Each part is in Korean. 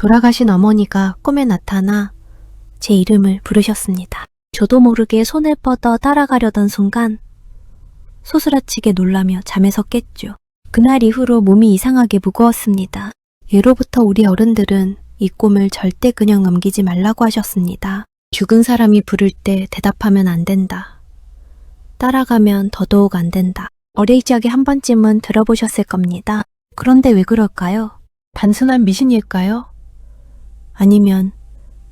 돌아가신 어머니가 꿈에 나타나 제 이름을 부르셨습니다. 저도 모르게 손을 뻗어 따라가려던 순간 소스라치게 놀라며 잠에서 깼죠. 그날 이후로 몸이 이상하게 무거웠습니다. 예로부터 우리 어른들은 이 꿈을 절대 그냥 넘기지 말라고 하셨습니다. 죽은 사람이 부를 때 대답하면 안 된다. 따라가면 더더욱 안 된다. 어레이지하게 한 번쯤은 들어보셨을 겁니다. 그런데 왜 그럴까요? 단순한 미신일까요? 아니면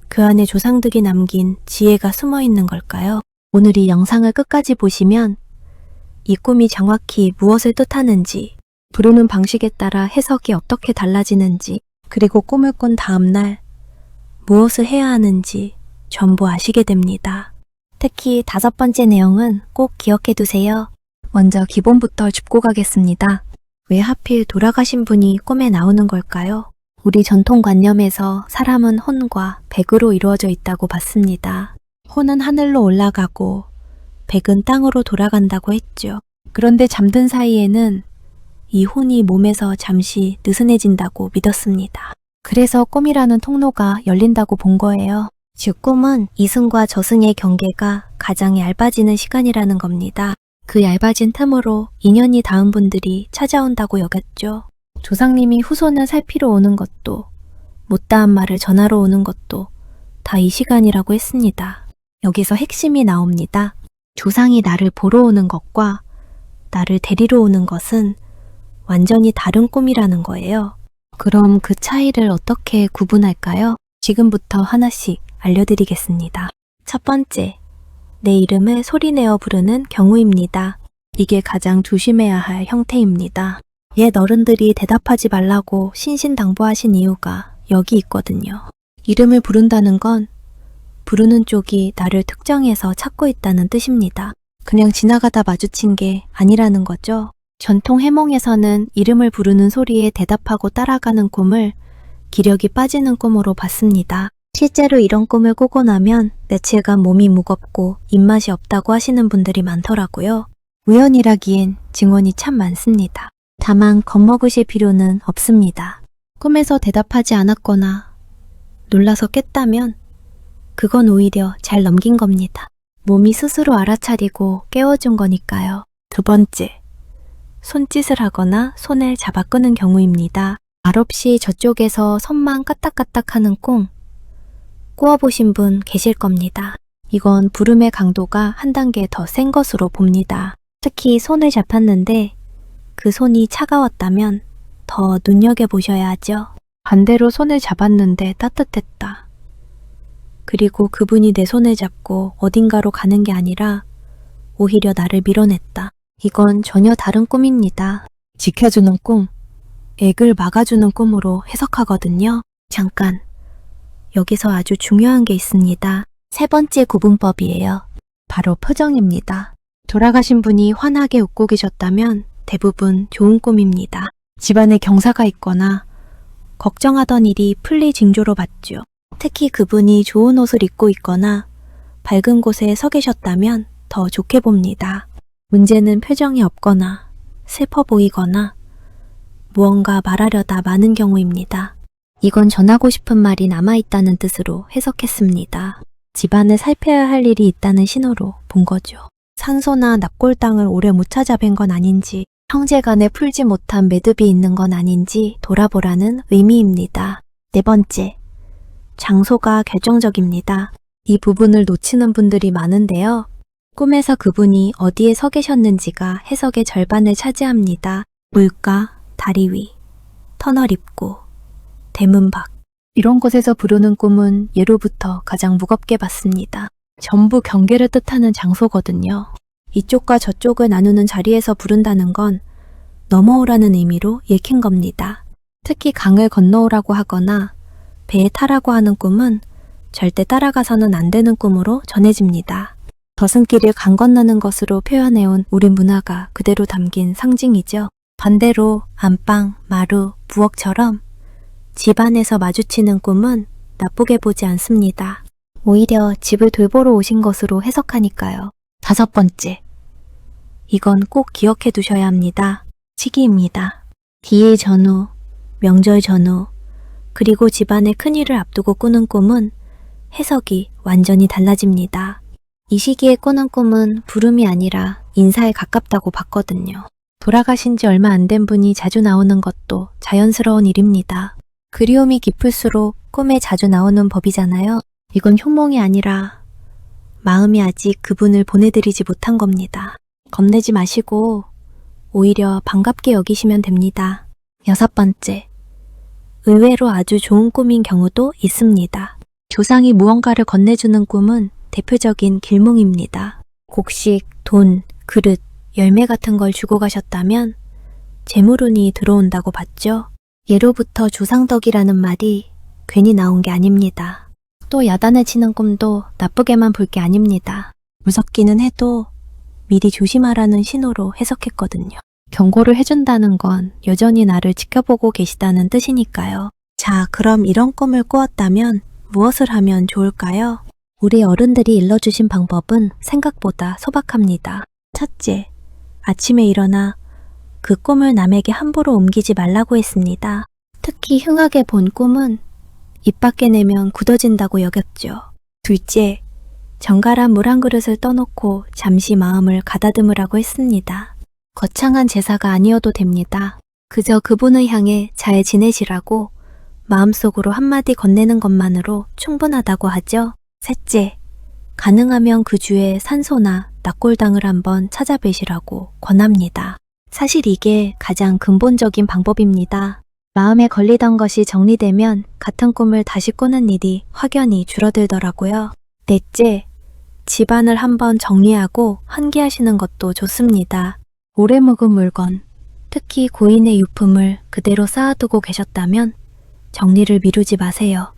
그 안에 조상들이 남긴 지혜가 숨어 있는 걸까요? 오늘 이 영상을 끝까지 보시면 이 꿈이 정확히 무엇을 뜻하는지, 부르는 방식에 따라 해석이 어떻게 달라지는지, 그리고 꿈을 꾼 다음날 무엇을 해야 하는지 전부 아시게 됩니다. 특히 5번째 내용은 꼭 기억해 두세요. 먼저 기본부터 짚고 가겠습니다. 왜 하필 돌아가신 분이 꿈에 나오는 걸까요? 우리 전통관념에서 사람은 혼과 백으로 이루어져 있다고 봤습니다. 혼은 하늘로 올라가고 백은 땅으로 돌아간다고 했죠. 그런데 잠든 사이에는 이 혼이 몸에서 잠시 느슨해진다고 믿었습니다. 그래서 꿈이라는 통로가 열린다고 본 거예요. 즉 꿈은 이승과 저승의 경계가 가장 얇아지는 시간이라는 겁니다. 그 얇아진 틈으로 인연이 닿은 분들이 찾아온다고 여겼죠. 조상님이 후손을 살피러 오는 것도, 못다한 말을 전하러 오는 것도 다 이 시간이라고 했습니다. 여기서 핵심이 나옵니다. 조상이 나를 보러 오는 것과 나를 데리러 오는 것은 완전히 다른 꿈이라는 거예요. 그럼 그 차이를 어떻게 구분할까요? 지금부터 하나씩 알려드리겠습니다. 첫 번째, 내 이름을 소리내어 부르는 경우입니다. 이게 가장 조심해야 할 형태입니다. 옛 어른들이 대답하지 말라고 신신당부하신 이유가 여기 있거든요. 이름을 부른다는 건 부르는 쪽이 나를 특정해서 찾고 있다는 뜻입니다. 그냥 지나가다 마주친 게 아니라는 거죠. 전통 해몽에서는 이름을 부르는 소리에 대답하고 따라가는 꿈을 기력이 빠지는 꿈으로 봤습니다. 실제로 이런 꿈을 꾸고 나면 며칠간 몸이 무겁고 입맛이 없다고 하시는 분들이 많더라고요. 우연이라기엔 증언이 참 많습니다. 다만 겁먹으실 필요는 없습니다. 꿈에서 대답하지 않았거나 놀라서 깼다면 그건 오히려 잘 넘긴 겁니다. 몸이 스스로 알아차리고 깨워준 거니까요. 두 번째, 손짓을 하거나 손을 잡아 끄는 경우입니다. 말없이 저쪽에서 손만 까딱까딱하는 꿈 꾸어보신 분 계실 겁니다. 이건 부름의 강도가 한 단계 더 센 것으로 봅니다. 특히 손을 잡았는데 그 손이 차가웠다면 더 눈여겨보셔야 하죠. 반대로 손을 잡았는데 따뜻했다. 그리고 그분이 내 손을 잡고 어딘가로 가는 게 아니라 오히려 나를 밀어냈다. 이건 전혀 다른 꿈입니다. 지켜주는 꿈, 액을 막아주는 꿈으로 해석하거든요. 잠깐, 여기서 아주 중요한 게 있습니다. 세 번째 구분법이에요. 바로 표정입니다. 돌아가신 분이 환하게 웃고 계셨다면 대부분 좋은 꿈입니다. 집안에 경사가 있거나 걱정하던 일이 풀릴 징조로 봤죠. 특히 그분이 좋은 옷을 입고 있거나 밝은 곳에 서 계셨다면 더 좋게 봅니다. 문제는 표정이 없거나 슬퍼 보이거나 무언가 말하려다 마는 경우입니다. 이건 전하고 싶은 말이 남아있다는 뜻으로 해석했습니다. 집안을 살펴야 할 일이 있다는 신호로 본 거죠. 산소나 납골당을 오래 못 찾아뵌 건 아닌지, 형제간에 풀지 못한 매듭이 있는 건 아닌지 돌아보라는 의미입니다. 네 번째, 장소가 결정적입니다. 이 부분을 놓치는 분들이 많은데요. 꿈에서 그분이 어디에 서 계셨는지가 해석의 절반을 차지합니다. 물가, 다리 위, 터널 입구, 대문 밖. 이런 곳에서 부르는 꿈은 예로부터 가장 무겁게 봤습니다. 전부 경계를 뜻하는 장소거든요. 이쪽과 저쪽을 나누는 자리에서 부른다는 건 넘어오라는 의미로 읽힌 겁니다. 특히 강을 건너오라고 하거나 배에 타라고 하는 꿈은 절대 따라가서는 안 되는 꿈으로 전해집니다. 저승길을 강 건너는 것으로 표현해온 우리 문화가 그대로 담긴 상징이죠. 반대로 안방, 마루, 부엌처럼 집안에서 마주치는 꿈은 나쁘게 보지 않습니다. 오히려 집을 돌보러 오신 것으로 해석하니까요. 5번째, 이건 꼭 기억해 두셔야 합니다. 시기입니다. 기일 전후, 명절 전후, 그리고 집안의 큰일을 앞두고 꾸는 꿈은 해석이 완전히 달라집니다. 이 시기에 꾸는 꿈은 부름이 아니라 인사에 가깝다고 봤거든요. 돌아가신 지 얼마 안 된 분이 자주 나오는 것도 자연스러운 일입니다. 그리움이 깊을수록 꿈에 자주 나오는 법이잖아요. 이건 흉몽이 아니라 마음이 아직 그분을 보내드리지 못한 겁니다. 겁내지 마시고 오히려 반갑게 여기시면 됩니다. 6번째, 의외로 아주 좋은 꿈인 경우도 있습니다. 조상이 무언가를 건네주는 꿈은 대표적인 길몽입니다. 곡식, 돈, 그릇, 열매 같은 걸 주고 가셨다면 재물운이 들어온다고 봤죠. 예로부터 조상덕이라는 말이 괜히 나온 게 아닙니다. 또 야단을 치는 꿈도 나쁘게만 볼 게 아닙니다. 무섭기는 해도 미리 조심하라는 신호로 해석했거든요. 경고를 해준다는 건 여전히 나를 지켜보고 계시다는 뜻이니까요. 자, 그럼 이런 꿈을 꾸었다면 무엇을 하면 좋을까요? 우리 어른들이 일러주신 방법은 생각보다 소박합니다. 첫째, 아침에 일어나 그 꿈을 남에게 함부로 옮기지 말라고 했습니다. 특히 흉하게 본 꿈은 입 밖에 내면 굳어진다고 여겼죠. 둘째, 정갈한 물 한 그릇을 떠놓고 잠시 마음을 가다듬으라고 했습니다. 거창한 제사가 아니어도 됩니다. 그저 그분을 향해 잘 지내시라고 마음속으로 한마디 건네는 것만으로 충분하다고 하죠. 셋째, 가능하면 그 주에 산소나 낙골당을 한번 찾아뵈시라고 권합니다. 사실 이게 가장 근본적인 방법입니다. 마음에 걸리던 것이 정리되면 같은 꿈을 다시 꾸는 일이 확연히 줄어들더라고요. 넷째, 집안을 한번 정리하고 환기하시는 것도 좋습니다. 오래 묵은 물건, 특히 고인의 유품을 그대로 쌓아두고 계셨다면 정리를 미루지 마세요.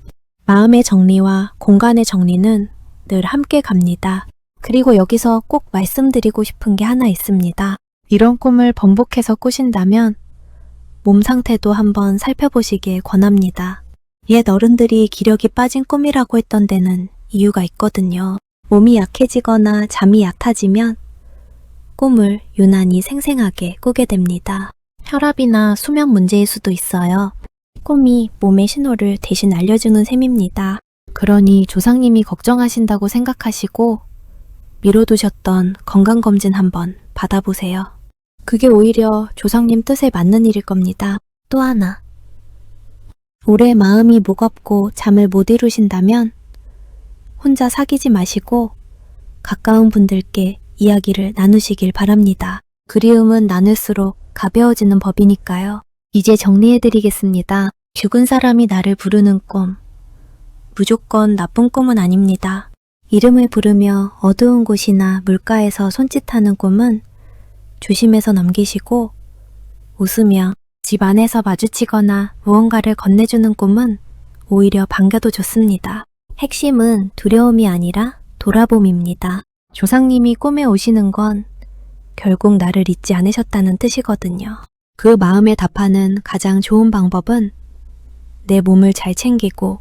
마음의 정리와 공간의 정리는 늘 함께 갑니다. 그리고 여기서 꼭 말씀드리고 싶은 게 하나 있습니다. 이런 꿈을 번복해서 꾸신다면 몸 상태도 한번 살펴보시길 권합니다. 옛 어른들이 기력이 빠진 꿈이라고 했던 데는 이유가 있거든요. 몸이 약해지거나 잠이 얕아지면 꿈을 유난히 생생하게 꾸게 됩니다. 혈압이나 수면 문제일 수도 있어요. 꿈이 몸의 신호를 대신 알려주는 셈입니다. 그러니 조상님이 걱정하신다고 생각하시고 미뤄두셨던 건강검진 한번 받아보세요. 그게 오히려 조상님 뜻에 맞는 일일 겁니다. 또 하나, 오래 마음이 무겁고 잠을 못 이루신다면 혼자 사귀지 마시고 가까운 분들께 이야기를 나누시길 바랍니다. 그리움은 나눌수록 가벼워지는 법이니까요. 이제 정리해드리겠습니다. 죽은 사람이 나를 부르는 꿈. 무조건 나쁜 꿈은 아닙니다. 이름을 부르며 어두운 곳이나 물가에서 손짓하는 꿈은 조심해서 넘기시고 웃으며 집 안에서 마주치거나 무언가를 건네주는 꿈은 오히려 반겨도 좋습니다. 핵심은 두려움이 아니라 돌아봄입니다. 조상님이 꿈에 오시는 건 결국 나를 잊지 않으셨다는 뜻이거든요. 그 마음에 답하는 가장 좋은 방법은 내 몸을 잘 챙기고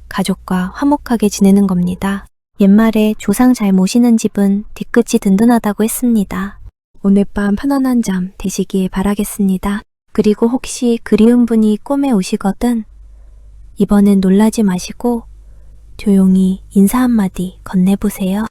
가족과 화목하게 지내는 겁니다. 옛말에 조상 잘 모시는 집은 뒤끝이 든든하다고 했습니다. 오늘 밤 편안한 잠 되시길 바라겠습니다. 그리고 혹시 그리운 분이 꿈에 오시거든 이번엔 놀라지 마시고 조용히 인사 한마디 건네보세요.